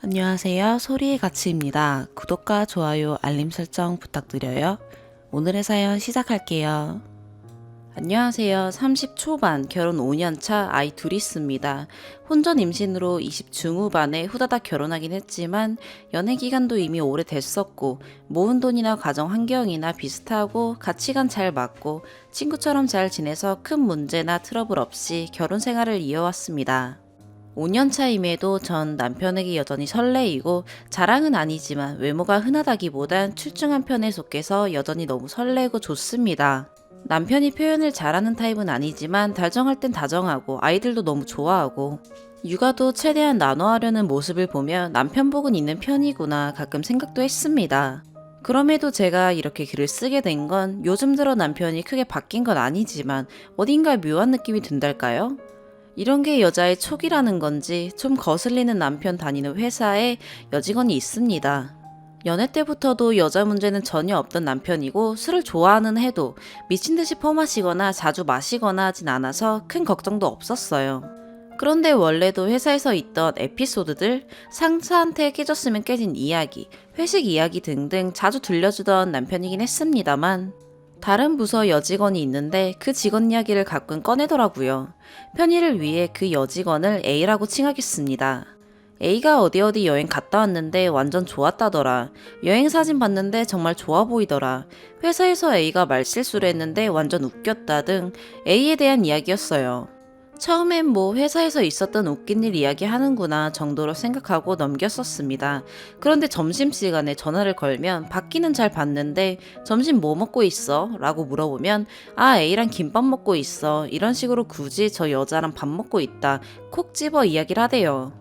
안녕하세요. 소리의 가치입니다. 구독과 좋아요, 알림 설정 부탁드려요. 오늘의 사연 시작할게요. 안녕하세요. 30 초반, 결혼 5년 차 아이 둘 있습니다. 혼전 임신으로 20 중후반에 후다닥 결혼하긴 했지만 연애 기간도 이미 오래됐었고 모은 돈이나 가정 환경이나 비슷하고 가치관 잘 맞고 친구처럼 잘 지내서 큰 문제나 트러블 없이 결혼 생활을 이어왔습니다. 5년 차임에도 전 남편에게 여전히 설레이고 자랑은 아니지만 외모가 흔하다기보단 출중한 편에 속해서 여전히 너무 설레고 좋습니다. 남편이 표현을 잘하는 타입은 아니지만 다정할 땐 다정하고 아이들도 너무 좋아하고 육아도 최대한 나눠하려는 모습을 보며 남편복은 있는 편이구나 가끔 생각도 했습니다. 그럼에도 제가 이렇게 글을 쓰게 된 건 요즘 들어 남편이 크게 바뀐 건 아니지만 어딘가 묘한 느낌이 든달까요? 이런 게 여자의 촉이라는 건지 좀 거슬리는 남편 다니는 회사에 여직원이 있습니다. 연애 때부터도 여자 문제는 전혀 없던 남편이고 술을 좋아하는 해도 미친 듯이 퍼마시거나 자주 마시거나 하진 않아서 큰 걱정도 없었어요. 그런데 원래도 회사에서 있던 에피소드들, 상사한테 깨졌으면 깨진 이야기, 회식 이야기 등등 자주 들려주던 남편이긴 했습니다만 다른 부서 여직원이 있는데 그 직원 이야기를 가끔 꺼내더라고요. 편의를 위해 그 여직원을 A라고 칭하겠습니다. A가 어디 여행 갔다 왔는데 완전 좋았다더라. 여행 사진 봤는데 정말 좋아 보이더라. 회사에서 A가 말실수를 했는데 완전 웃겼다 등 A에 대한 이야기였어요. 처음엔 뭐 회사에서 있었던 웃긴 일 이야기하는구나 정도로 생각하고 넘겼었습니다. 그런데 점심시간에 전화를 걸면 받기는 잘 받는데 점심 뭐 먹고 있어? 라고 물어보면 아 A랑 김밥 먹고 있어. 이런 식으로 굳이 저 여자랑 밥 먹고 있다. 콕 집어 이야기를 하대요.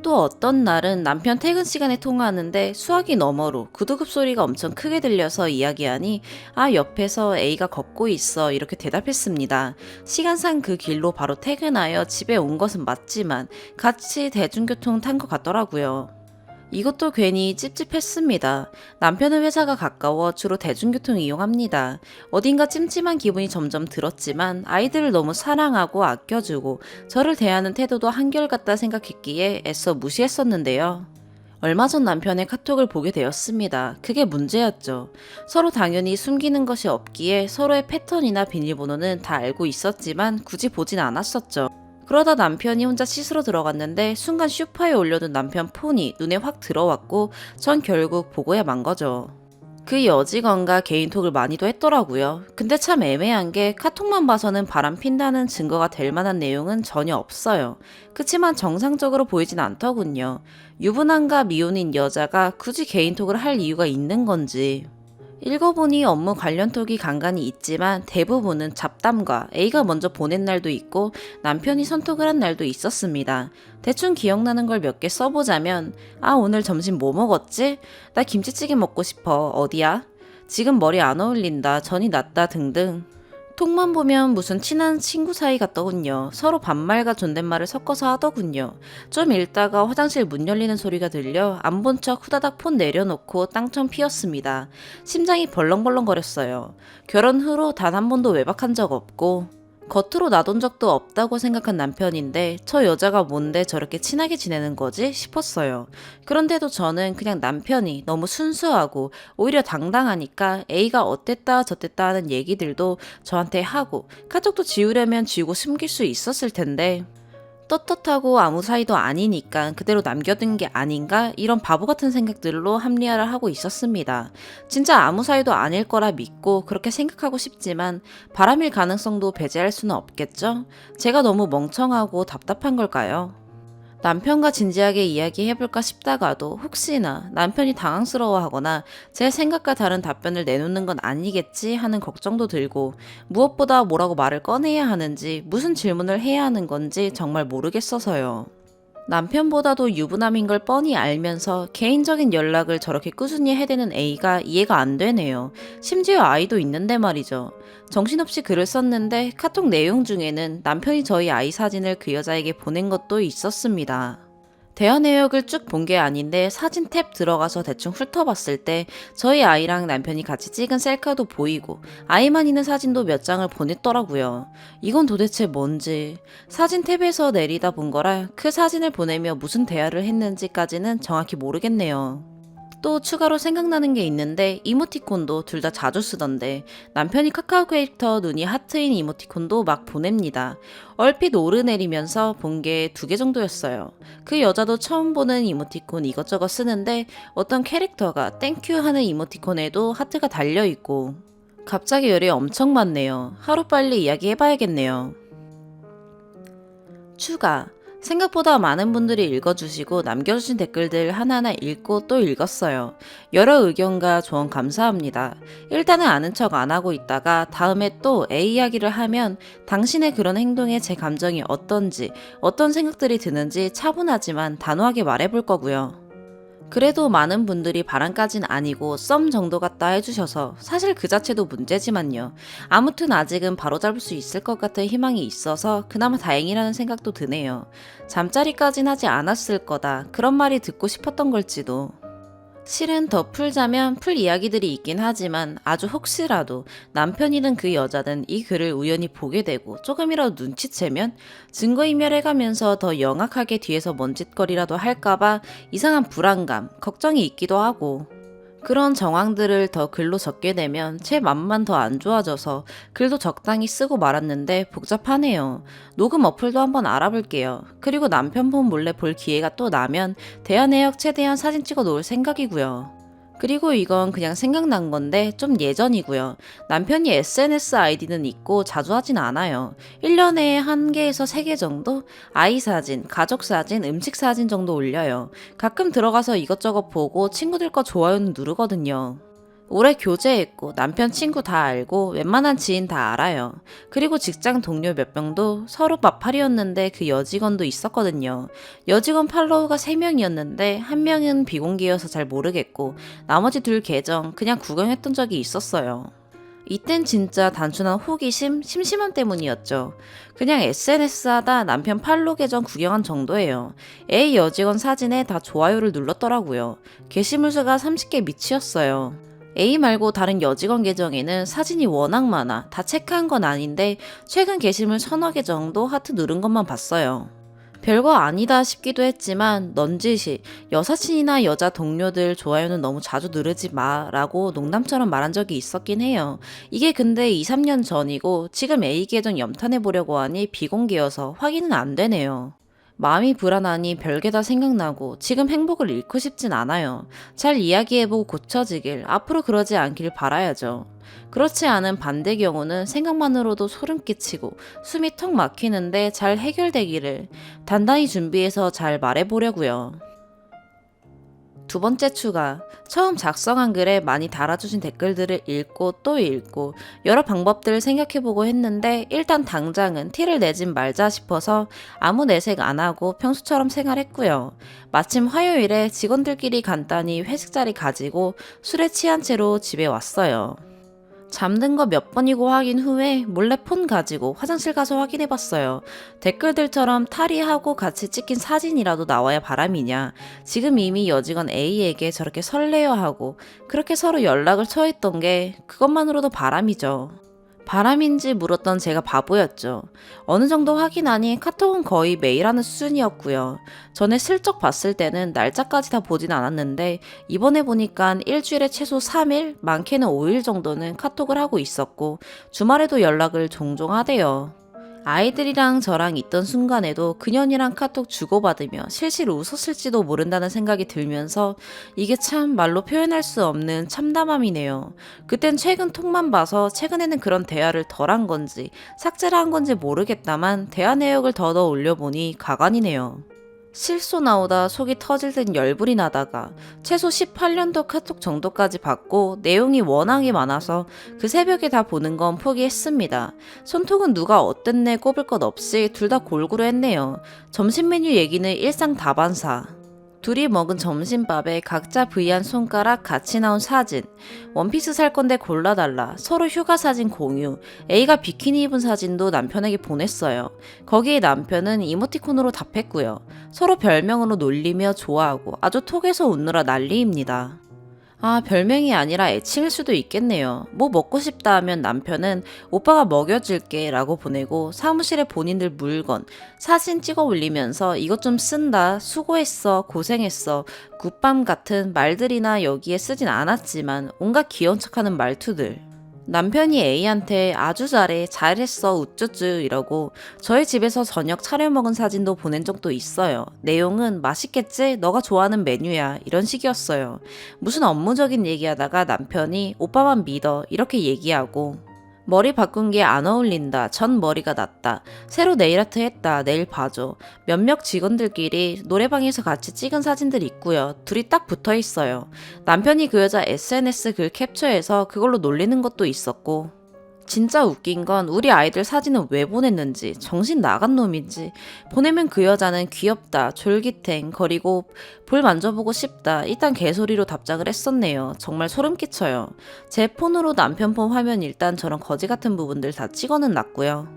또 어떤 날은 남편 퇴근 시간에 통화하는데 수화기 너머로 구두굽 소리가 엄청 크게 들려서 이야기하니 아 옆에서 A가 걷고 있어 이렇게 대답했습니다. 시간상 그 길로 바로 퇴근하여 집에 온 것은 맞지만 같이 대중교통 탄 것 같더라고요. 이것도 괜히 찝찝했습니다. 남편은 회사가 가까워 주로 대중교통 이용합니다. 어딘가 찜찜한 기분이 점점 들었지만 아이들을 너무 사랑하고 아껴주고 저를 대하는 태도도 한결같다 생각했기에 애써 무시했었는데요. 얼마 전 남편의 카톡을 보게 되었습니다. 그게 문제였죠. 서로 당연히 숨기는 것이 없기에 서로의 패턴이나 비밀번호는 다 알고 있었지만 굳이 보진 않았었죠. 그러다 남편이 혼자 씻으러 들어갔는데 순간 소파에 올려둔 남편 폰이 눈에 확 들어왔고 전 결국 보고야 만 거죠. 그 여직원과 개인톡을 많이도 했더라고요. 근데 참 애매한 게 카톡만 봐서는 바람 핀다는 증거가 될 만한 내용은 전혀 없어요. 그치만 정상적으로 보이진 않더군요. 유부남과 미혼인 여자가 굳이 개인톡을 할 이유가 있는 건지. 읽어보니 업무 관련 톡이 간간히 있지만 대부분은 잡담과 A가 먼저 보낸 날도 있고 남편이 선톡을 한 날도 있었습니다. 대충 기억나는 걸 몇 개 써보자면 아 오늘 점심 뭐 먹었지? 나 김치찌개 먹고 싶어. 어디야? 지금 머리 안 어울린다. 전이 낫다 등등. 톡만 보면 무슨 친한 친구 사이 같더군요. 서로 반말과 존댓말을 섞어서 하더군요. 좀 읽다가 화장실 문 열리는 소리가 들려 안 본 척 후다닥 폰 내려놓고 땅청 피었습니다. 심장이 벌렁벌렁거렸어요. 결혼 후로 단 한 번도 외박한 적 없고 겉으로 놔둔 적도 없다고 생각한 남편인데 저 여자가 뭔데 저렇게 친하게 지내는 거지 싶었어요. 그런데도 저는 그냥 남편이 너무 순수하고 오히려 당당하니까 A가 어땠다 저땠다 하는 얘기들도 저한테 하고 카톡도 지우려면 지우고 숨길 수 있었을 텐데 떳떳하고 아무 사이도 아니니까 그대로 남겨둔 게 아닌가 이런 바보 같은 생각들로 합리화를 하고 있었습니다. 진짜 아무 사이도 아닐 거라 믿고 그렇게 생각하고 싶지만 바람일 가능성도 배제할 수는 없겠죠? 제가 너무 멍청하고 답답한 걸까요? 남편과 진지하게 이야기해볼까 싶다가도 혹시나 남편이 당황스러워하거나 제 생각과 다른 답변을 내놓는 건 아니겠지 하는 걱정도 들고 무엇보다 뭐라고 말을 꺼내야 하는지 무슨 질문을 해야 하는 건지 정말 모르겠어서요. 남편보다도 유부남인 걸 뻔히 알면서 개인적인 연락을 저렇게 꾸준히 해대는 A가 이해가 안 되네요. 심지어 아이도 있는데 말이죠. 정신없이 글을 썼는데 카톡 내용 중에는 남편이 저희 아이 사진을 그 여자에게 보낸 것도 있었습니다. 대화 내역을 쭉 본 게 아닌데 사진 탭 들어가서 대충 훑어봤을 때 저희 아이랑 남편이 같이 찍은 셀카도 보이고 아이만 있는 사진도 몇 장을 보냈더라고요. 이건 도대체 뭔지. 사진 탭에서 내리다 본 거라 그 사진을 보내며 무슨 대화를 했는지까지는 정확히 모르겠네요. 또 추가로 생각나는 게 있는데 이모티콘도 둘 다 자주 쓰던데 남편이 카카오 캐릭터 눈이 하트인 이모티콘도 막 보냅니다. 얼핏 오르내리면서 본 게 2개 정도였어요. 그 여자도 처음 보는 이모티콘 이것저것 쓰는데 어떤 캐릭터가 땡큐 하는 이모티콘에도 하트가 달려있고 갑자기 열이 엄청 많네요. 하루빨리 이야기해봐야겠네요. 추가. 생각보다 많은 분들이 읽어주시고 남겨주신 댓글들 하나하나 읽고 또 읽었어요. 여러 의견과 조언 감사합니다. 일단은 아는 척 안 하고 있다가 다음에 또 A 이야기를 하면 당신의 그런 행동에 제 감정이 어떤지, 어떤 생각들이 드는지 차분하지만 단호하게 말해볼 거고요. 그래도 많은 분들이 바람까진 아니고 썸 정도 같다 해주셔서 사실 그 자체도 문제지만요. 아무튼 아직은 바로잡을 수 있을 것 같은 희망이 있어서 그나마 다행이라는 생각도 드네요. 잠자리까진 하지 않았을 거다. 그런 말이 듣고 싶었던 걸지도. 실은 더 풀자면 풀 이야기들이 있긴 하지만 아주 혹시라도 남편이든 그 여자든 이 글을 우연히 보게 되고 조금이라도 눈치채면 증거인멸해가면서 더 영악하게 뒤에서 먼짓거리라도 할까봐 이상한 불안감, 걱정이 있기도 하고 그런 정황들을 더 글로 적게 되면 제 맘만 더 안 좋아져서 글도 적당히 쓰고 말았는데 복잡하네요. 녹음 어플도 한번 알아볼게요. 그리고 남편분 몰래 볼 기회가 또 나면 대화 내역 최대한 사진 찍어 놓을 생각이고요. 그리고 이건 그냥 생각난 건데 좀 예전이고요. 남편이 SNS 아이디는 있고 자주 하진 않아요. 1년에 1개에서 3개 정도? 아이 사진, 가족 사진, 음식 사진 정도 올려요. 가끔 들어가서 이것저것 보고 친구들 거 좋아요는 누르거든요. 올해 교제했고 남편 친구 다 알고 웬만한 지인 다 알아요. 그리고 직장 동료 몇 명도 서로 마팔이었는데 그 여직원도 있었거든요. 여직원 팔로우가 3명이었는데 1명은 비공개여서 잘 모르겠고 나머지 2 계정 그냥 구경했던 적이 있었어요. 이땐 진짜 단순한 호기심, 심심함 때문이었죠. 그냥 SNS 하다 남편 팔로 계정 구경한 정도예요. A 여직원 사진에 다 좋아요를 눌렀더라고요. 게시물 수가 30개 미치였어요. A 말고 다른 여직원 계정에는 사진이 워낙 많아 다 체크한 건 아닌데 최근 게시물 1000여 개 정도 하트 누른 것만 봤어요. 별거 아니다 싶기도 했지만 넌지시 여사친이나 여자 동료들 좋아요는 너무 자주 누르지 마 라고 농담처럼 말한 적이 있었긴 해요. 이게 근데 2-3년 전이고 지금 A 계정 염탐해보려고 하니 비공개여서 확인은 안 되네요. 마음이 불안하니 별게 다 생각나고 지금 행복을 잃고 싶진 않아요. 잘 이야기해보고 고쳐지길, 앞으로 그러지 않길 바라야죠. 그렇지 않은 반대 경우는 생각만으로도 소름 끼치고 숨이 턱 막히는데 잘 해결되기를 단단히 준비해서 잘 말해보려고요. 2번째 추가. 처음 작성한 글에 많이 달아주신 댓글들을 읽고 또 읽고 여러 방법들을 생각해보고 했는데 일단 당장은 티를 내진 말자 싶어서 아무 내색 안 하고 평소처럼 생활했고요. 마침 화요일에 직원들끼리 간단히 회식 자리 가지고 술에 취한 채로 집에 왔어요. 잠든 거 몇 번이고 확인 후에 몰래 폰 가지고 화장실 가서 확인해봤어요. 댓글들처럼 탈의하고 같이 찍힌 사진이라도 나와야 바람이냐. 지금 이미 여직원 A에게 저렇게 설레어하고 그렇게 서로 연락을 처했던 게 그것만으로도 바람이죠. 바람인지 물었던 제가 바보였죠. 어느 정도 확인하니 카톡은 거의 매일 하는 수준이었고요. 전에 슬쩍 봤을 때는 날짜까지 다 보진 않았는데 이번에 보니까 일주일에 최소 3일, 많게는 5일 정도는 카톡을 하고 있었고 주말에도 연락을 종종 하대요. 아이들이랑 저랑 있던 순간에도 그년이랑 카톡 주고받으며 실실 웃었을지도 모른다는 생각이 들면서 이게 참 말로 표현할 수 없는 참담함이네요. 그땐 최근 톡만 봐서 최근에는 그런 대화를 덜 한 건지 삭제를 한 건지 모르겠다만 대화 내역을 더더 올려보니 가관이네요. 실소 나오다 속이 터질 듯 열불이 나다가 최소 18년도 카톡 정도까지 받고 내용이 워낙에 많아서 그 새벽에 다 보는 건 포기했습니다. 손톱은 누가 어땠네 꼽을 것 없이 둘 다 골고루 했네요. 점심 메뉴 얘기는 일상 다반사. 둘이 먹은 점심밥에 각자 V한 손가락 같이 나온 사진, 원피스 살 건데 골라달라, 서로 휴가 사진 공유, A가 비키니 입은 사진도 남편에게 보냈어요. 거기에 남편은 이모티콘으로 답했고요. 서로 별명으로 놀리며 좋아하고 아주 톡에서 웃느라 난리입니다. 아, 별명이 아니라 애칭일 수도 있겠네요. 뭐 먹고 싶다 하면 남편은 오빠가 먹여줄게 라고 보내고 사무실에 본인들 물건, 사진 찍어 올리면서 이것 좀 쓴다, 수고했어, 고생했어, 굿밤 같은 말들이나 여기에 쓰진 않았지만 온갖 귀여운 척하는 말투들. 남편이 A한테 아주 잘했어, 우쭈쭈 이러고 저희 집에서 저녁 차려 먹은 사진도 보낸 적도 있어요. 내용은 맛있겠지? 너가 좋아하는 메뉴야. 이런 식이었어요. 무슨 업무적인 얘기하다가 남편이 오빠만 믿어 이렇게 얘기하고 머리 바꾼 게 안 어울린다. 전 머리가 낫다. 새로 네일아트 했다. 내일 봐줘. 몇몇 직원들끼리 노래방에서 같이 찍은 사진들 있고요. 둘이 딱 붙어 있어요. 남편이 그 여자 SNS 글 캡처해서 그걸로 놀리는 것도 있었고 진짜 웃긴 건 우리 아이들 사진은 왜 보냈는지 정신 나간 놈인지 보내면 그 여자는 귀엽다 졸깃행 거리고 볼 만져보고 싶다 이딴 개소리로 답장을 했었네요. 정말 소름 끼쳐요. 제 폰으로 남편 폰 화면 일단 저런 거지 같은 부분들 다 찍어는 놨고요.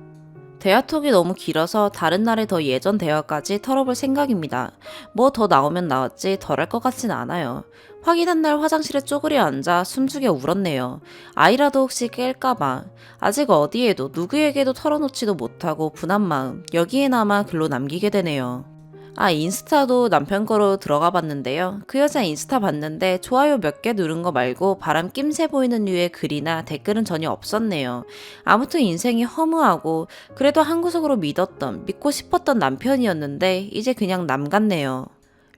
대화톡이 너무 길어서 다른 날에 더 예전 대화까지 털어볼 생각입니다. 뭐 더 나오면 나왔지 덜 할 것 같진 않아요. 확인한 날 화장실에 쪼그려 앉아 숨죽여 울었네요. 아이라도 혹시 깰까봐. 아직 어디에도 누구에게도 털어놓지도 못하고 분한 마음 여기에나마 글로 남기게 되네요. 아, 인스타도 남편 거로 들어가 봤는데요. 그 여자 인스타 봤는데 좋아요 몇 개 누른 거 말고 바람 낌새 보이는 류의 글이나 댓글은 전혀 없었네요. 아무튼 인생이 허무하고 그래도 한 구석으로 믿고 싶었던 남편이었는데 이제 그냥 남 같네요.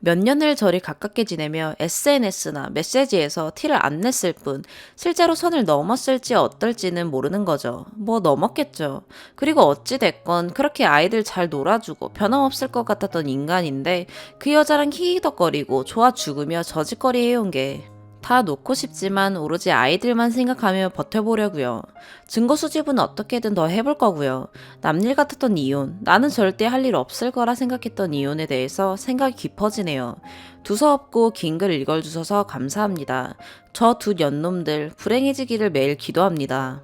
몇 년을 저리 가깝게 지내며 SNS나 메시지에서 티를 안 냈을 뿐 실제로 선을 넘었을지 어떨지는 모르는 거죠. 뭐 넘었겠죠. 그리고 어찌됐건 그렇게 아이들 잘 놀아주고 변함없을 것 같았던 인간인데 그 여자랑 히히덕거리고 좋아 죽으며 저짓거리 해온 게 다 놓고 싶지만 오로지 아이들만 생각하며 버텨보려고요. 증거 수집은 어떻게든 더 해볼 거고요. 남일 같았던 이혼, 나는 절대 할 일 없을 거라 생각했던 이혼에 대해서 생각이 깊어지네요. 두서없고 긴 글 읽어주셔서 감사합니다. 저 두 년놈들 불행해지기를 매일 기도합니다.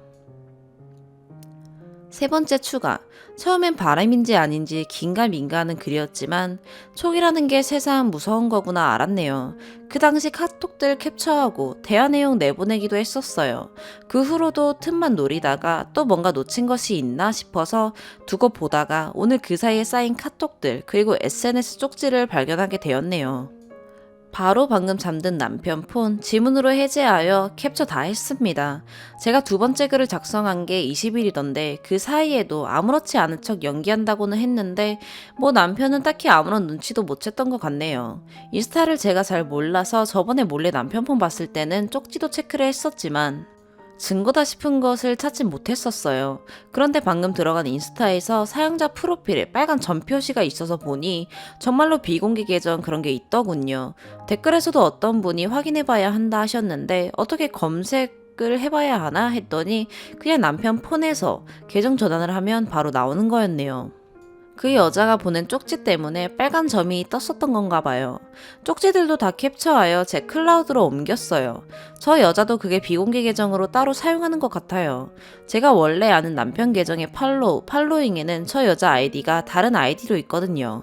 세 번째 추가. 처음엔 바람인지 아닌지 긴가민가하는 글이었지만 촉이라는 게 세상 무서운 거구나 알았네요. 그 당시 카톡들 캡처하고 대화 내용 내보내기도 했었어요. 그 후로도 틈만 노리다가 또 뭔가 놓친 것이 있나 싶어서 두고 보다가 오늘 그 사이에 쌓인 카톡들 그리고 SNS 쪽지를 발견하게 되었네요. 바로 방금 잠든 남편 폰 지문으로 해제하여 캡처 다 했습니다. 제가 두 번째 글을 작성한 게 20일이던데 그 사이에도 아무렇지 않은 척 연기한다고는 했는데 뭐 남편은 딱히 아무런 눈치도 못 챘던 것 같네요. 인스타를 제가 잘 몰라서 저번에 몰래 남편 폰 봤을 때는 쪽지도 체크를 했었지만 증거다 싶은 것을 찾진 못했었어요. 그런데 방금 들어간 인스타에서 사용자 프로필에 빨간 점 표시가 있어서 보니 정말로 비공개 계정 그런 게 있더군요. 댓글에서도 어떤 분이 확인해봐야 한다 하셨는데 어떻게 검색을 해봐야 하나 했더니 그냥 남편 폰에서 계정 전환을 하면 바로 나오는 거였네요. 그 여자가 보낸 쪽지 때문에 빨간 점이 떴었던 건가 봐요. 쪽지들도 다 캡처하여 제 클라우드로 옮겼어요. 저 여자도 그게 비공개 계정으로 따로 사용하는 것 같아요. 제가 원래 아는 남편 계정의 팔로잉에는 저 여자 아이디가 다른 아이디로 있거든요.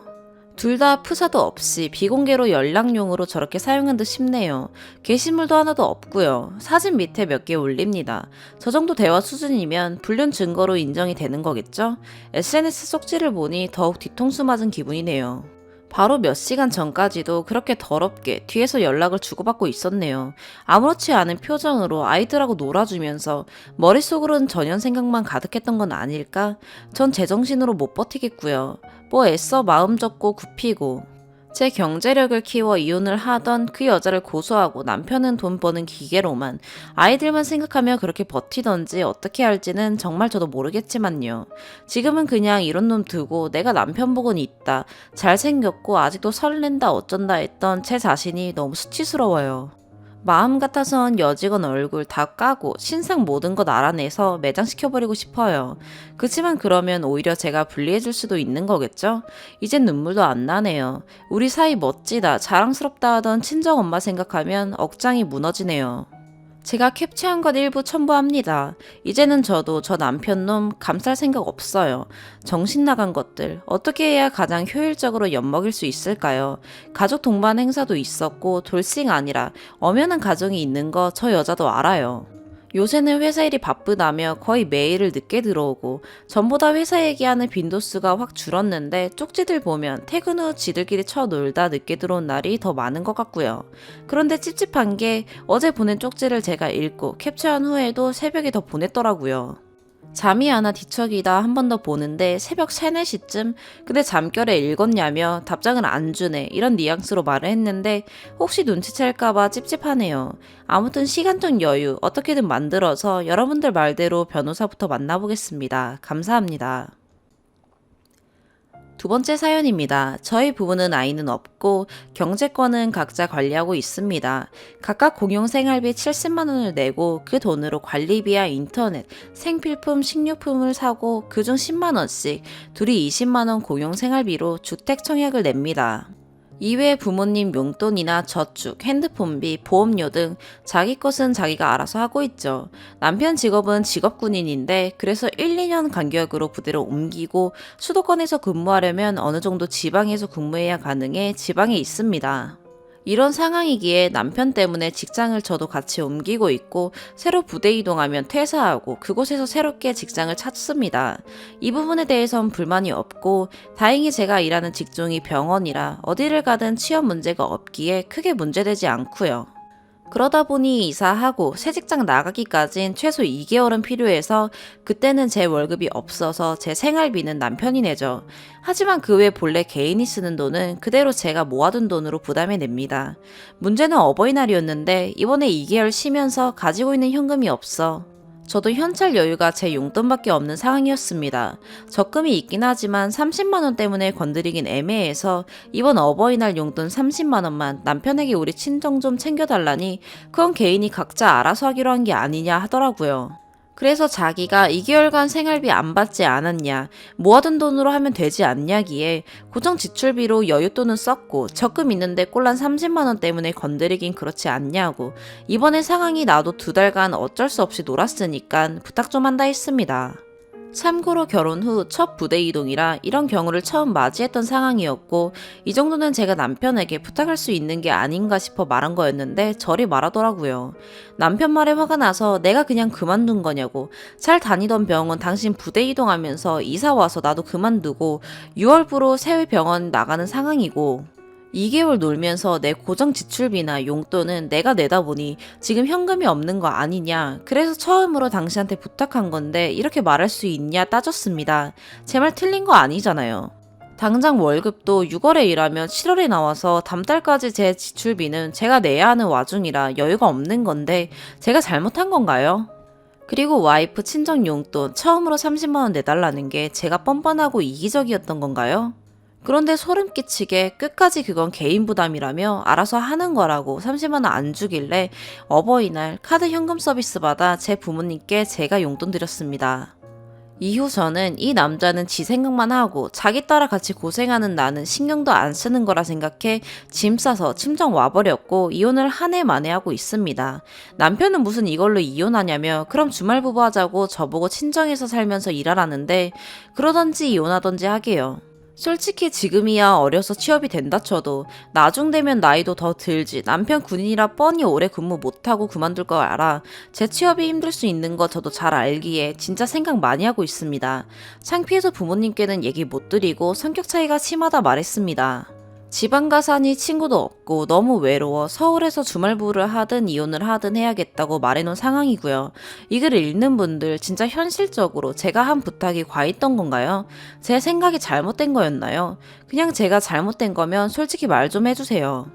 둘 다 프사도 없이 비공개로 연락용으로 저렇게 사용한 듯 싶네요. 게시물도 하나도 없고요. 사진 밑에 몇 개 올립니다. 저 정도 대화 수준이면 불륜 증거로 인정이 되는 거겠죠? SNS 쪽지를 보니 더욱 뒤통수 맞은 기분이네요. 바로 몇 시간 전까지도 그렇게 더럽게 뒤에서 연락을 주고받고 있었네요. 아무렇지 않은 표정으로 아이들하고 놀아주면서 머릿속으로는 전현 생각만 가득했던 건 아닐까? 전 제정신으로 못 버티겠고요. 뭐 애써 마음 접고 굽히고 제 경제력을 키워 이혼을 하던 그 여자를 고소하고 남편은 돈 버는 기계로만 아이들만 생각하며 그렇게 버티던지 어떻게 할지는 정말 저도 모르겠지만요. 지금은 그냥 이런 놈 두고 내가 남편 복은 있다, 잘생겼고 아직도 설렌다 어쩐다 했던 제 자신이 너무 수치스러워요. 마음 같아선 여직원 얼굴 다 까고 신상 모든 것 알아내서 매장시켜버리고 싶어요. 그치만 그러면 오히려 제가 불리해질 수도 있는 거겠죠? 이젠 눈물도 안 나네요. 우리 사이 멋지다, 자랑스럽다 하던 친정엄마 생각하면 억장이 무너지네요. 제가 캡처한 것 일부 첨부합니다. 이제는 저도 저 남편 놈 감쌀 생각 없어요. 정신 나간 것들. 어떻게 해야 가장 효율적으로 엿먹일 수 있을까요? 가족 동반 행사도 있었고 돌싱 아니라 엄연한 가정이 있는 거 저 여자도 알아요. 요새는 회사 일이 바쁘다며 거의 매일을 늦게 들어오고 전보다 회사 얘기하는 빈도수가 확 줄었는데 쪽지들 보면 퇴근 후 지들끼리 쳐놀다 늦게 들어온 날이 더 많은 것 같고요. 그런데 찝찝한 게 어제 보낸 쪽지를 제가 읽고 캡처한 후에도 새벽에 더 보냈더라고요. 잠이 안 와 뒤척이다 한 번 더 보는데 새벽 3, 4시쯤 근데 잠결에 읽었냐며 답장을 안 주네 이런 뉘앙스로 말을 했는데 혹시 눈치챌까봐 찝찝하네요. 아무튼 시간적 여유 어떻게든 만들어서 여러분들 말대로 변호사부터 만나보겠습니다. 감사합니다. 두 번째 사연입니다. 저희 부부는 아이는 없고 경제권은 각자 관리하고 있습니다. 각각 공용생활비 70만 원을 내고 그 돈으로 관리비와 인터넷, 생필품, 식료품을 사고 그중 10만 원씩 둘이 20만 원 공용생활비로 주택 청약을 냅니다. 이외에 부모님 용돈이나 저축, 핸드폰비, 보험료 등 자기 것은 자기가 알아서 하고 있죠. 남편 직업은 직업군인인데 그래서 1, 2년 간격으로 부대로 옮기고 수도권에서 근무하려면 어느 정도 지방에서 근무해야 가능해 지방에 있습니다. 이런 상황이기에 남편 때문에 직장을 저도 같이 옮기고 있고 새로 부대 이동하면 퇴사하고 그곳에서 새롭게 직장을 찾습니다. 이 부분에 대해선 불만이 없고 다행히 제가 일하는 직종이 병원이라 어디를 가든 취업 문제가 없기에 크게 문제되지 않고요. 그러다 보니 이사하고 새 직장 나가기까진 최소 2개월은 필요해서 그때는 제 월급이 없어서 제 생활비는 남편이 내죠. 하지만 그 외 본래 개인이 쓰는 돈은 그대로 제가 모아둔 돈으로 부담해 냅니다. 문제는 어버이날이었는데 이번에 2개월 쉬면서 가지고 있는 현금이 없어 저도 현찰 여유가 제 용돈밖에 없는 상황이었습니다. 적금이 있긴 하지만 30만 원 때문에 건드리긴 애매해서 이번 어버이날 용돈 30만 원만 남편에게 우리 친정 좀 챙겨달라니 그건 개인이 각자 알아서 하기로 한 게 아니냐 하더라고요. 그래서 자기가 2개월간 생활비 안 받지 않았냐, 모아둔 돈으로 하면 되지 않냐기에 고정 지출비로 여윳돈은 썼고 적금 있는데 꼴랑 30만 원 때문에 건드리긴 그렇지 않냐고 이번에 상황이 나도 2달간 어쩔 수 없이 놀았으니까 부탁 좀 한다 했습니다. 참고로 결혼 후 첫 부대 이동이라 이런 경우를 처음 맞이했던 상황이었고 이 정도는 제가 남편에게 부탁할 수 있는 게 아닌가 싶어 말한 거였는데 저리 말하더라고요. 남편 말에 화가 나서 내가 그냥 그만둔 거냐고 잘 다니던 병원 당신 부대 이동하면서 이사 와서 나도 그만두고 6월부로 새 병원 나가는 상황이고 2개월 놀면서 내 고정 지출비나 용돈은 내가 내다 보니 지금 현금이 없는 거 아니냐. 그래서 처음으로 당신한테 부탁한 건데 이렇게 말할 수 있냐 따졌습니다. 제 말 틀린 거 아니잖아요. 당장 월급도 6월에 일하면 7월에 나와서 다음 달까지 제 지출비는 제가 내야 하는 와중이라 여유가 없는 건데 제가 잘못한 건가요? 그리고 와이프 친정 용돈 처음으로 30만 원 내달라는 게 제가 뻔뻔하고 이기적이었던 건가요? 그런데 소름 끼치게 끝까지 그건 개인 부담이라며 알아서 하는 거라고 30만 원 안 주길래 어버이날 카드 현금 서비스 받아 제 부모님께 제가 용돈 드렸습니다. 이후 저는 이 남자는 지 생각만 하고 자기 따라 같이 고생하는 나는 신경도 안 쓰는 거라 생각해 짐 싸서 친정 와버렸고 이혼을 한 해 만에 하고 있습니다. 남편은 무슨 이걸로 이혼하냐며 그럼 주말 부부 하자고 저보고 친정에서 살면서 일하라는데 그러던지 이혼하던지 하게요. 솔직히 지금이야 어려서 취업이 된다 쳐도 나중 되면 나이도 더 들지 남편 군인이라 뻔히 오래 근무 못하고 그만둘 거 알아. 제 취업이 힘들 수 있는 거 저도 잘 알기에 진짜 생각 많이 하고 있습니다. 창피해서 부모님께는 얘기 못 드리고 성격 차이가 심하다 말했습니다. 지방 가사니 친구도 없고 너무 외로워 서울에서 주말부를 하든 이혼을 하든 해야겠다고 말해놓은 상황이고요. 이 글을 읽는 분들 진짜 현실적으로 제가 한 부탁이 과했던 건가요? 제 생각이 잘못된 거였나요? 그냥 제가 잘못된 거면 솔직히 말 좀 해주세요.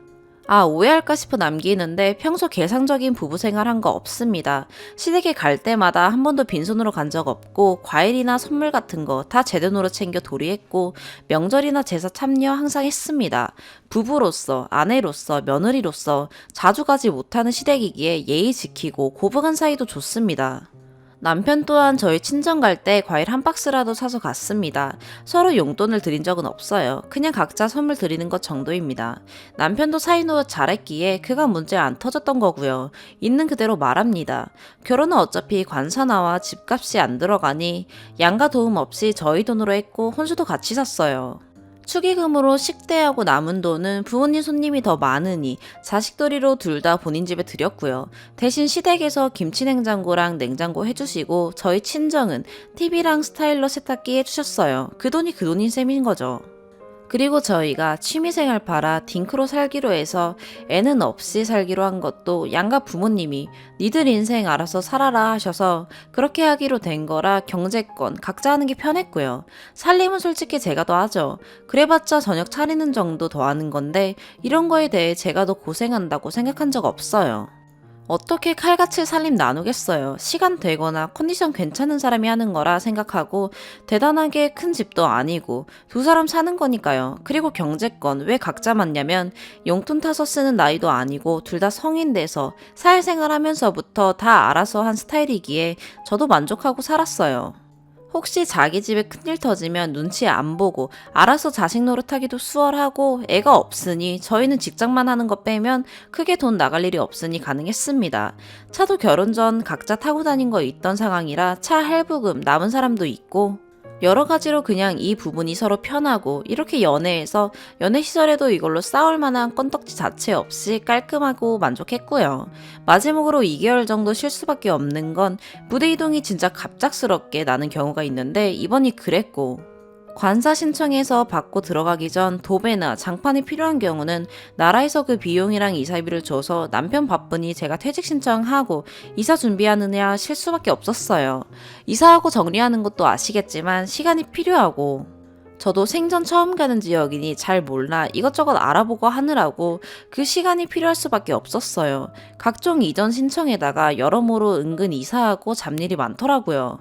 오해할까 싶어 남기는데 평소 개상적인 부부 생활 한 거 없습니다. 시댁에 갈 때마다 한 번도 빈손으로 간 적 없고 과일이나 선물 같은 거 다 제 돈으로 챙겨 도리했고 명절이나 제사 참여 항상 했습니다. 부부로서, 아내로서, 며느리로서 자주 가지 못하는 시댁이기에 예의 지키고 고분한 사이도 좋습니다. 남편 또한 저희 친정 갈 때 과일 한 박스라도 사서 갔습니다. 서로 용돈을 드린 적은 없어요. 그냥 각자 선물 드리는 것 정도입니다. 남편도 사이노릇 잘했기에 그가 문제 안 터졌던 거고요. 있는 그대로 말합니다. 결혼은 어차피 관사 나와 집값이 안 들어가니 양가 도움 없이 저희 돈으로 했고 혼수도 같이 샀어요. 축의금으로 식대하고 남은 돈은 부모님 손님이 더 많으니 자식돌이로 둘 다 본인 집에 드렸고요. 대신 시댁에서 김치냉장고랑 냉장고 해주시고 저희 친정은 TV랑 스타일러 세탁기 해주셨어요. 그 돈이 그 돈인 셈인 거죠. 그리고 저희가 취미생활 팔아 딩크로 살기로 해서 애는 없이 살기로 한 것도 양가 부모님이 니들 인생 알아서 살아라 하셔서 그렇게 하기로 된 거라 경제권 각자 하는 게 편했고요. 살림은 솔직히 제가 더 하죠. 그래봤자 저녁 차리는 정도 더 하는 건데 이런 거에 대해 제가 더 고생한다고 생각한 적 없어요. 어떻게 칼같이 살림 나누겠어요. 시간 되거나 컨디션 괜찮은 사람이 하는 거라 생각하고 대단하게 큰 집도 아니고 두 사람 사는 거니까요. 그리고 경제권 왜 각자 맞냐면 용돈 타서 쓰는 나이도 아니고 둘 다 성인 돼서 사회생활 하면서부터 다 알아서 한 스타일이기에 저도 만족하고 살았어요. 혹시 자기 집에 큰일 터지면 눈치 안 보고 알아서 자식 노릇하기도 수월하고 애가 없으니 저희는 직장만 하는 거 빼면 크게 돈 나갈 일이 없으니 가능했습니다. 차도 결혼 전 각자 타고 다닌 거 있던 상황이라 차 할부금 남은 사람도 있고 여러 가지로 그냥 이 부분이 서로 편하고 이렇게 연애해서 연애 시절에도 이걸로 싸울 만한 건덕지 자체 없이 깔끔하고 만족했고요. 마지막으로 2개월 정도 쉴 수밖에 없는 건 부대 이동이 진짜 갑작스럽게 나는 경우가 있는데 이번이 그랬고 관사 신청해서 받고 들어가기 전 도배나 장판이 필요한 경우는 나라에서 그 비용이랑 이사비를 줘서 남편 바쁘니 제가 퇴직 신청하고 이사 준비하느냐 쉴 수밖에 없었어요. 이사하고 정리하는 것도 아시겠지만 시간이 필요하고 저도 생전 처음 가는 지역이니 잘 몰라 이것저것 알아보고 하느라고 그 시간이 필요할 수밖에 없었어요. 각종 이전 신청에다가 여러모로 은근 이사하고 잡일이 많더라고요.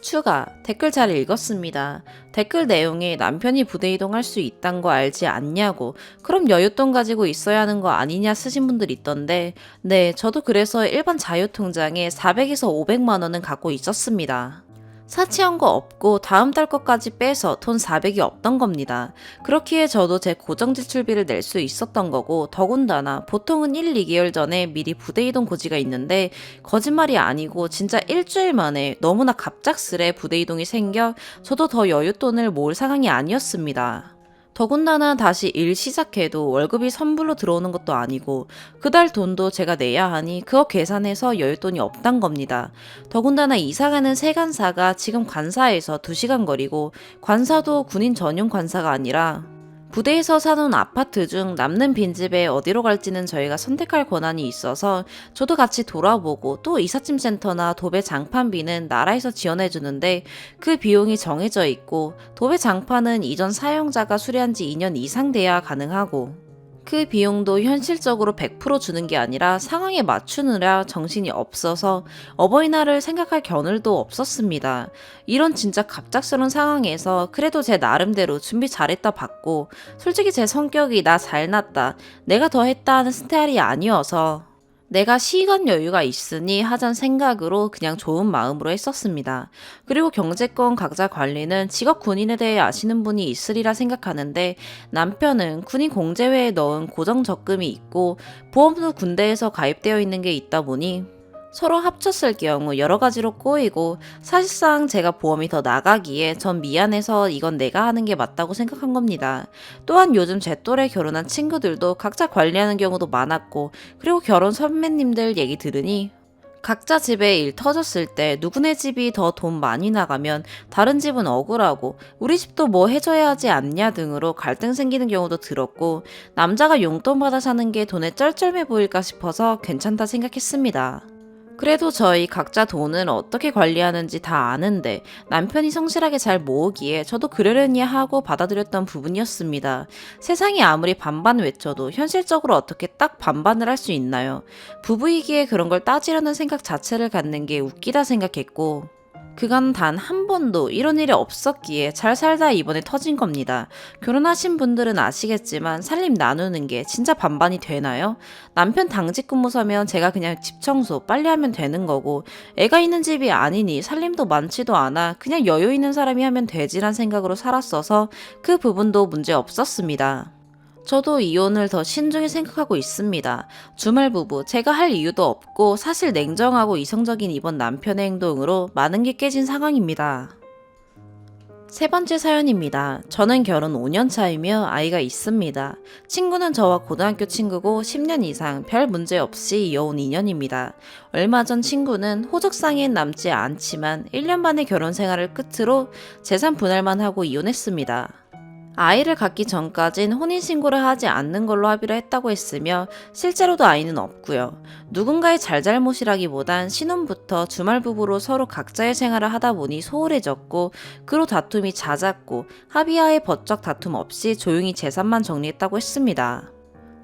추가, 댓글 잘 읽었습니다. 댓글 내용에 남편이 부대 이동할 수 있단 거 알지 않냐고 그럼 여윳돈 가지고 있어야 하는 거 아니냐 쓰신 분들 있던데 네, 저도 그래서 일반 자유통장에 400에서 500만 원은 갖고 있었습니다. 사치한 거 없고 다음 달 것까지 빼서 돈 400이 없던 겁니다. 그렇기에 저도 제 고정 지출비를 낼 수 있었던 거고 더군다나 보통은 1, 2개월 전에 미리 부대 이동 고지가 있는데 거짓말이 아니고 진짜 일주일 만에 너무나 갑작스레 부대 이동이 생겨 저도 더 여윳돈을 모을 상황이 아니었습니다. 더군다나 다시 일 시작해도 월급이 선불로 들어오는 것도 아니고 그달 돈도 제가 내야 하니 그거 계산해서 여윳돈이 없단 겁니다. 더군다나 이사가는 세관사가 지금 관사에서 2시간 거리고 관사도 군인 전용 관사가 아니라 부대에서 사는 아파트 중 남는 빈집에 어디로 갈지는 저희가 선택할 권한이 있어서 저도 같이 돌아보고 또 이삿짐 센터나 도배 장판비는 나라에서 지원해 주는데 그 비용이 정해져 있고 도배 장판은 이전 사용자가 수리한 지 2년 이상 돼야 가능하고 그 비용도 현실적으로 100% 주는 게 아니라 상황에 맞추느라 정신이 없어서 어버이날을 생각할 겨를도 없었습니다. 이런 진짜 갑작스러운 상황에서 그래도 제 나름대로 준비 잘했다 받고 솔직히 제 성격이 나 잘났다 내가 더 했다 하는 스타일이 아니어서 내가 시간 여유가 있으니 하자는 생각으로 그냥 좋은 마음으로 했었습니다. 그리고 경제권 각자 관리는 직업 군인에 대해 아시는 분이 있으리라 생각하는데 남편은 군인 공제회에 넣은 고정 적금이 있고 보험도 군대에서 가입되어 있는 게 있다 보니 서로 합쳤을 경우 여러 가지로 꼬이고 사실상 제가 보험이 더 나가기에 전 미안해서 이건 내가 하는 게 맞다고 생각한 겁니다. 또한 요즘 제 또래 결혼한 친구들도 각자 관리하는 경우도 많았고 그리고 결혼 선배님들 얘기 들으니 각자 집에 일 터졌을 때 누구네 집이 더 돈 많이 나가면 다른 집은 억울하고 우리 집도 뭐 해줘야 하지 않냐 등으로 갈등 생기는 경우도 들었고 남자가 용돈 받아 사는 게 돈에 쩔쩔매 보일까 싶어서 괜찮다 생각했습니다. 그래도 저희 각자 돈을 어떻게 관리하는지 다 아는데 남편이 성실하게 잘 모으기에 저도 그러려니 하고 받아들였던 부분이었습니다. 세상이 아무리 반반 외쳐도 현실적으로 어떻게 딱 반반을 할 수 있나요? 부부이기에 그런 걸 따지려는 생각 자체를 갖는 게 웃기다 생각했고 그간 단 한 번도 이런 일이 없었기에 잘 살다 이번에 터진 겁니다. 결혼하신 분들은 아시겠지만 살림 나누는 게 진짜 반반이 되나요? 남편 당직 근무 서면 제가 그냥 집 청소 빨리 하면 되는 거고 애가 있는 집이 아니니 살림도 많지도 않아 그냥 여유 있는 사람이 하면 되지란 생각으로 살았어서 그 부분도 문제 없었습니다. 저도 이혼을 더 신중히 생각하고 있습니다. 주말 부부, 제가 할 이유도 없고 사실 냉정하고 이성적인 이번 남편의 행동으로 많은 게 깨진 상황입니다. 세 번째 사연입니다. 저는 결혼 5년 차이며 아이가 있습니다. 친구는 저와 고등학교 친구고 10년 이상 별 문제 없이 이어온 인연입니다. 얼마 전 친구는 호적상엔 남지 않지만 1년 만에 결혼 생활을 끝으로 재산 분할만 하고 이혼했습니다. 아이를 갖기 전까진 혼인신고를 하지 않는 걸로 합의를 했다고 했으며 실제로도 아이는 없고요. 누군가의 잘잘못이라기보단 신혼부터 주말 부부로 서로 각자의 생활을 하다 보니 소홀해졌고 그로 다툼이 잦았고 합의하에 법적 다툼 없이 조용히 재산만 정리했다고 했습니다.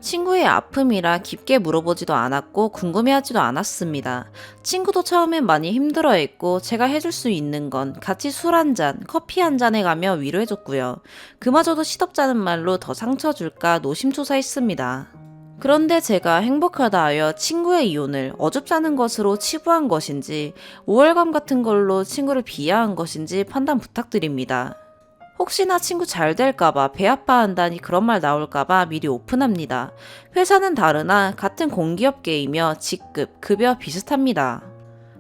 친구의 아픔이라 깊게 물어보지도 않았고 궁금해하지도 않았습니다. 친구도 처음엔 많이 힘들어했고 제가 해줄 수 있는 건 같이 술 한 잔, 커피 한 잔 해가며 위로해줬고요. 그마저도 시덥잖은 말로 더 상처 줄까 노심초사했습니다. 그런데 제가 행복하다 하여 친구의 이혼을 어줍잖은 것으로 치부한 것인지 우월감 같은 걸로 친구를 비하한 것인지 판단 부탁드립니다. 혹시나 친구 잘 될까봐 배 아파한다니 그런 말 나올까봐 미리 오픈합니다. 회사는 다르나 같은 공기업계이며 직급, 급여 비슷합니다.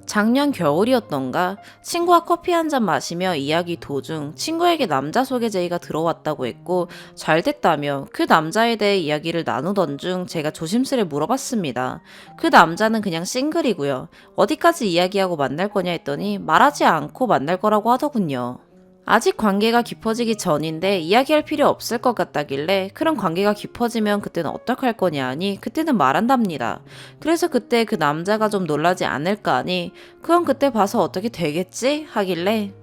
작년 겨울이었던가 친구와 커피 한 잔 마시며 이야기 도중 친구에게 남자 소개 제의가 들어왔다고 했고 잘 됐다며 그 남자에 대해 이야기를 나누던 중 제가 조심스레 물어봤습니다. 그 남자는 그냥 싱글이고요. 어디까지 이야기하고 만날 거냐 했더니 말하지 않고 만날 거라고 하더군요. 아직 관계가 깊어지기 전인데 이야기할 필요 없을 것 같다길래 그런 관계가 깊어지면 그때는 어떡할 거냐 하니 그때는 말한답니다. 그래서 그때 그 남자가 좀 놀라지 않을까 하니 그건 그때 봐서 어떻게 되겠지? 하길래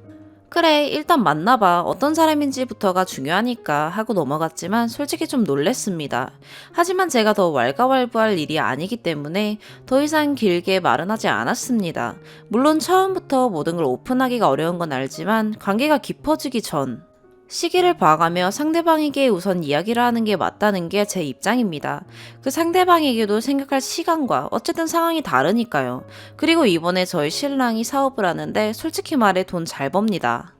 그래 일단 만나봐 어떤 사람인지부터가 중요하니까 하고 넘어갔지만 솔직히 좀 놀랬습니다. 하지만 제가 더 왈가왈부할 일이 아니기 때문에 더 이상 길게 말은 하지 않았습니다. 물론 처음부터 모든 걸 오픈하기가 어려운 건 알지만 관계가 깊어지기 전 시기를 봐가며 상대방에게 우선 이야기를 하는 게 맞다는 게 제 입장입니다. 그 상대방에게도 생각할 시간과 어쨌든 상황이 다르니까요. 그리고 이번에 저희 신랑이 사업을 하는데 솔직히 말해 돈 잘 법니다.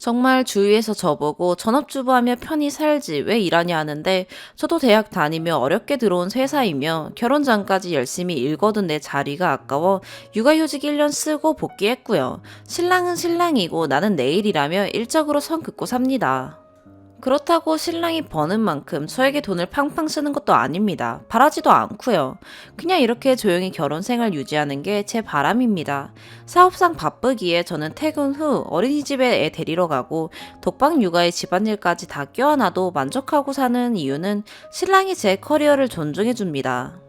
정말 주위에서 저보고 전업주부하며 편히 살지 왜 일하냐 하는데 저도 대학 다니며 어렵게 들어온 회사이며 결혼 전까지 열심히 일거둔 내 자리가 아까워 육아휴직 1년 쓰고 복귀했고요. 신랑은 신랑이고 나는 내 일이라며 일적으로 선 긋고 삽니다. 그렇다고 신랑이 버는 만큼 저에게 돈을 팡팡 쓰는 것도 아닙니다. 바라지도 않고요. 그냥 이렇게 조용히 결혼 생활 유지하는 게 제 바람입니다. 사업상 바쁘기에 저는 퇴근 후 어린이집에 애 데리러 가고 독방 육아에 집안일까지 다 껴안아도 만족하고 사는 이유는 신랑이 제 커리어를 존중해 줍니다.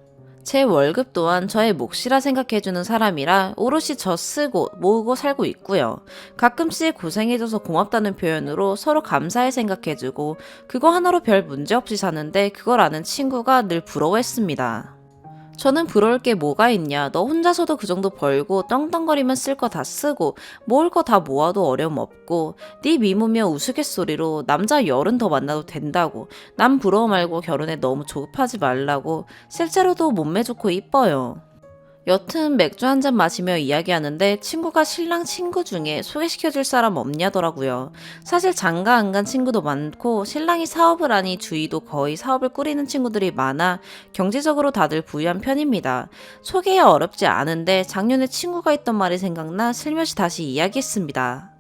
제 월급 또한 저의 몫이라 생각해주는 사람이라 오롯이 저 쓰고 모으고 살고 있고요. 가끔씩 고생해줘서 고맙다는 표현으로 서로 감사해 생각해주고 그거 하나로 별 문제 없이 사는데 그걸 아는 친구가 늘 부러워했습니다. 저는 부러울 게 뭐가 있냐. 너 혼자서도 그 정도 벌고 떵떵거리면 쓸 거 다 쓰고 모을 거 다 모아도 어려움 없고 네 미무며 우스갯소리로 남자 열은 더 만나도 된다고 남 부러워 말고 결혼에 너무 조급하지 말라고 실제로도 몸매 좋고 이뻐요. 여튼 맥주 한 잔 마시며 이야기하는데 친구가 신랑 친구 중에 소개시켜줄 사람 없냐더라고요. 사실 장가 안 간 친구도 많고 신랑이 사업을 하니 주위도 거의 사업을 꾸리는 친구들이 많아 경제적으로 다들 부유한 편입니다. 소개야 어렵지 않은데 작년에 친구가 했던 말이 생각나 슬며시 다시 이야기했습니다.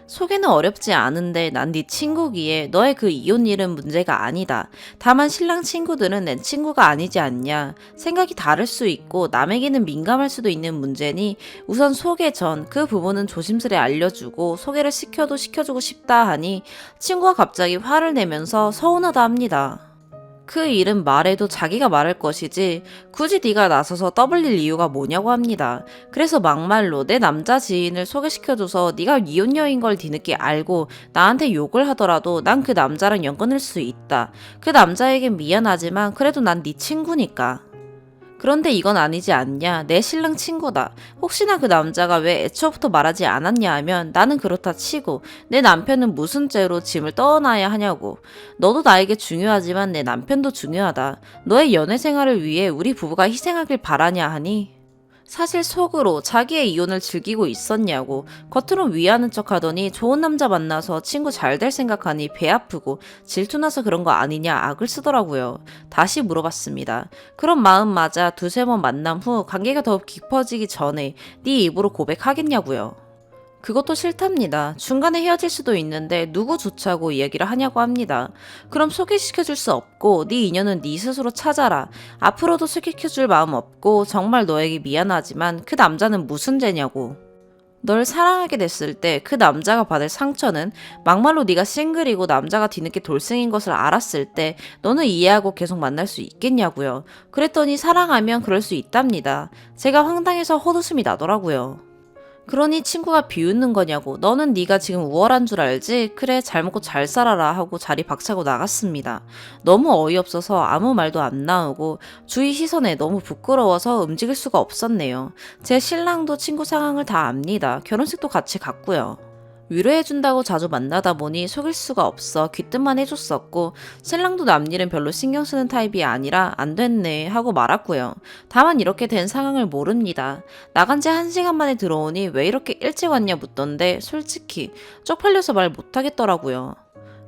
소개는 어렵지 않은데 난 네 친구기에 너의 그 이혼 일은 문제가 아니다. 다만 신랑 친구들은 내 친구가 아니지 않냐. 생각이 다를 수 있고 남에게는 민감할 수도 있는 문제니 우선 소개 전 그 부분은 조심스레 알려주고 소개를 시켜주고 싶다 하니 친구가 갑자기 화를 내면서 서운하다 합니다. 그 일은 말해도 자기가 말할 것이지 굳이 네가 나서서 떠벌릴 이유가 뭐냐고 합니다. 그래서 막말로 내 남자 지인을 소개시켜줘서 네가 이혼녀인 걸 뒤늦게 알고 나한테 욕을 하더라도 난 그 남자랑 연 끊을 수 있다. 그 남자에겐 미안하지만 그래도 난 네 친구니까. 그런데 이건 아니지 않냐? 내 신랑 친구다. 혹시나 그 남자가 왜 애초부터 말하지 않았냐 하면 나는 그렇다 치고 내 남편은 무슨 죄로 짐을 떠안아야 하냐고. 너도 나에게 중요하지만 내 남편도 중요하다. 너의 연애 생활을 위해 우리 부부가 희생하길 바라냐 하니 사실 속으로 자기의 이혼을 즐기고 있었냐고. 겉으로 위하는 척 하더니 좋은 남자 만나서 친구 잘 될 생각하니 배 아프고 질투나서 그런 거 아니냐 악을 쓰더라고요. 다시 물어봤습니다. 그런 마음 맞아 두세 번 만남 후 관계가 더욱 깊어지기 전에 네 입으로 고백하겠냐고요. 그것도 싫답니다. 중간에 헤어질 수도 있는데 누구 좋자고 이야기를 하냐고 합니다. 그럼 소개시켜줄 수 없고 네 인연은 네 스스로 찾아라. 앞으로도 소개시켜줄 마음 없고 정말 너에게 미안하지만 그 남자는 무슨 죄냐고. 널 사랑하게 됐을 때 그 남자가 받을 상처는 막말로 네가 싱글이고 남자가 뒤늦게 돌싱인 것을 알았을 때 너는 이해하고 계속 만날 수 있겠냐고요. 그랬더니 사랑하면 그럴 수 있답니다. 제가 황당해서 헛웃음이 나더라고요. 그러니 친구가 비웃는 거냐고. 너는 네가 지금 우월한 줄 알지? 그래 잘 먹고 잘 살아라 하고 자리 박차고 나갔습니다. 너무 어이없어서 아무 말도 안 나오고 주위 시선에 너무 부끄러워서 움직일 수가 없었네요. 제 신랑도 친구 상황을 다 압니다. 결혼식도 같이 갔고요. 위로해준다고 자주 만나다 보니 속일 수가 없어 귀뜸만 해줬었고 신랑도 남 일은 별로 신경 쓰는 타입이 아니라 안 됐네 하고 말았고요. 다만 이렇게 된 상황을 모릅니다. 나간 지 1시간 만에 들어오니 왜 이렇게 일찍 왔냐 묻던데 솔직히 쪽팔려서 말 못하겠더라고요.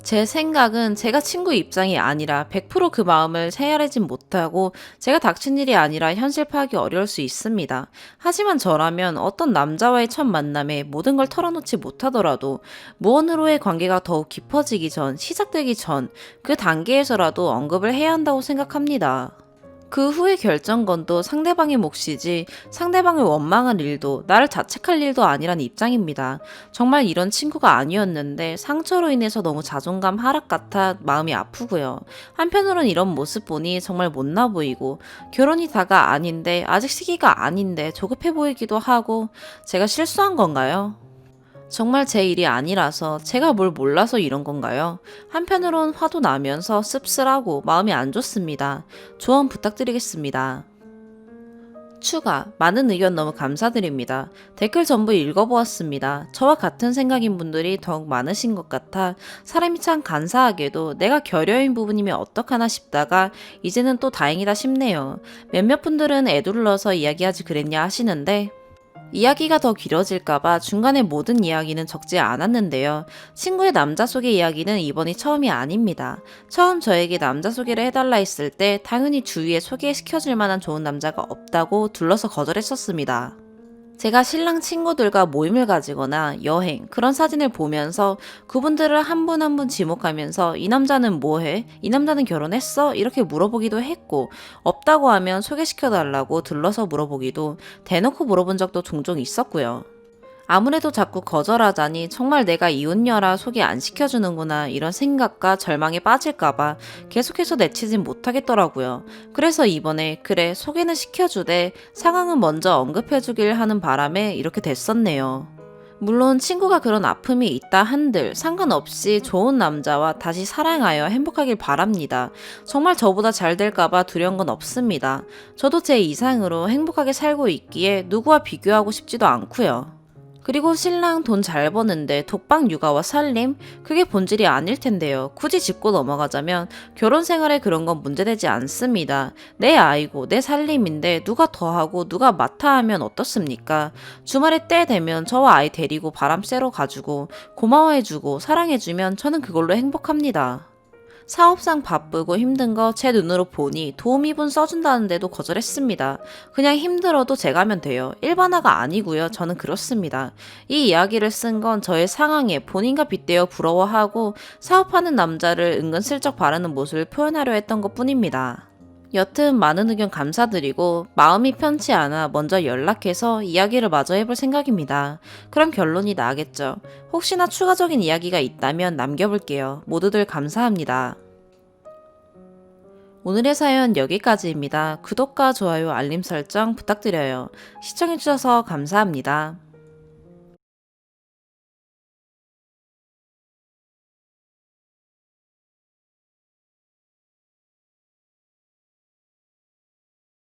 제 생각은 제가 친구 입장이 아니라 100%그 마음을 헤아리진 못하고 제가 닥친 일이 아니라 현실 파악이 어려울 수 있습니다. 하지만 저라면 어떤 남자와의 첫 만남에 모든 걸 털어놓지 못하더라도 무언으로의 관계가 더욱 깊어지기 전, 시작되기 전 그 단계에서라도 언급을 해야 한다고 생각합니다. 그 후의 결정권도 상대방의 몫이지 상대방을 원망할 일도 나를 자책할 일도 아니란 입장입니다. 정말 이런 친구가 아니었는데 상처로 인해서 너무 자존감 하락 같아 마음이 아프고요. 한편으론 이런 모습 보니 정말 못나 보이고 결혼이 다가 아닌데 아직 시기가 아닌데 조급해 보이기도 하고 제가 실수한 건가요? 정말 제 일이 아니라서 제가 뭘 몰라서 이런 건가요? 한편으론 화도 나면서 씁쓸하고 마음이 안 좋습니다. 조언 부탁드리겠습니다. 추가, 많은 의견 너무 감사드립니다. 댓글 전부 읽어보았습니다. 저와 같은 생각인 분들이 더욱 많으신 것 같아 사람이 참 간사하게도 내가 결여인 부분이면 어떡하나 싶다가 이제는 또 다행이다 싶네요. 몇몇 분들은 애둘러서 이야기하지 그랬냐 하시는데 이야기가 더 길어질까봐 중간에 모든 이야기는 적지 않았는데요. 친구의 남자 소개 이야기는 이번이 처음이 아닙니다. 처음 저에게 남자 소개를 해달라 했을 때 당연히 주위에 소개시켜줄 만한 좋은 남자가 없다고 둘러서 거절했었습니다. 제가 신랑 친구들과 모임을 가지거나 여행, 그런 사진을 보면서 그분들을 한 분 한 분 지목하면서 이 남자는 뭐해? 이 남자는 결혼했어? 이렇게 물어보기도 했고 없다고 하면 소개시켜달라고 들러서 물어보기도 대놓고 물어본 적도 종종 있었고요. 아무래도 자꾸 거절하자니 정말 내가 이혼녀라 소개 안 시켜주는구나 이런 생각과 절망에 빠질까봐 계속해서 내치진 못하겠더라고요. 그래서 이번에 그래 소개는 시켜주되 상황은 먼저 언급해주길 하는 바람에 이렇게 됐었네요. 물론 친구가 그런 아픔이 있다 한들 상관없이 좋은 남자와 다시 사랑하여 행복하길 바랍니다. 정말 저보다 잘 될까봐 두려운 건 없습니다. 저도 제 이상으로 행복하게 살고 있기에 누구와 비교하고 싶지도 않고요. 그리고 신랑 돈 잘 버는데 독방 육아와 살림? 그게 본질이 아닐 텐데요. 굳이 짚고 넘어가자면 결혼 생활에 그런 건 문제되지 않습니다. 내 아이고 내 살림인데 누가 더 하고 누가 맡아 하면 어떻습니까? 주말에 때 되면 저와 아이 데리고 바람 쐬러 가주고 고마워해주고 사랑해주면 저는 그걸로 행복합니다. 사업상 바쁘고 힘든 거 제 눈으로 보니 도우미분 써준다는데도 거절했습니다. 그냥 힘들어도 제가 하면 돼요. 일반화가 아니고요. 저는 그렇습니다. 이 이야기를 쓴 건 저의 상황에 본인과 빗대어 부러워하고 사업하는 남자를 은근슬쩍 바라는 모습을 표현하려 했던 것 뿐입니다. 여튼 많은 의견 감사드리고 마음이 편치 않아 먼저 연락해서 이야기를 마저 해볼 생각입니다. 그럼 결론이 나겠죠. 혹시나 추가적인 이야기가 있다면 남겨볼게요. 모두들 감사합니다. 오늘의 사연 여기까지입니다. 구독과 좋아요, 알림 설정 부탁드려요. 시청해주셔서 감사합니다.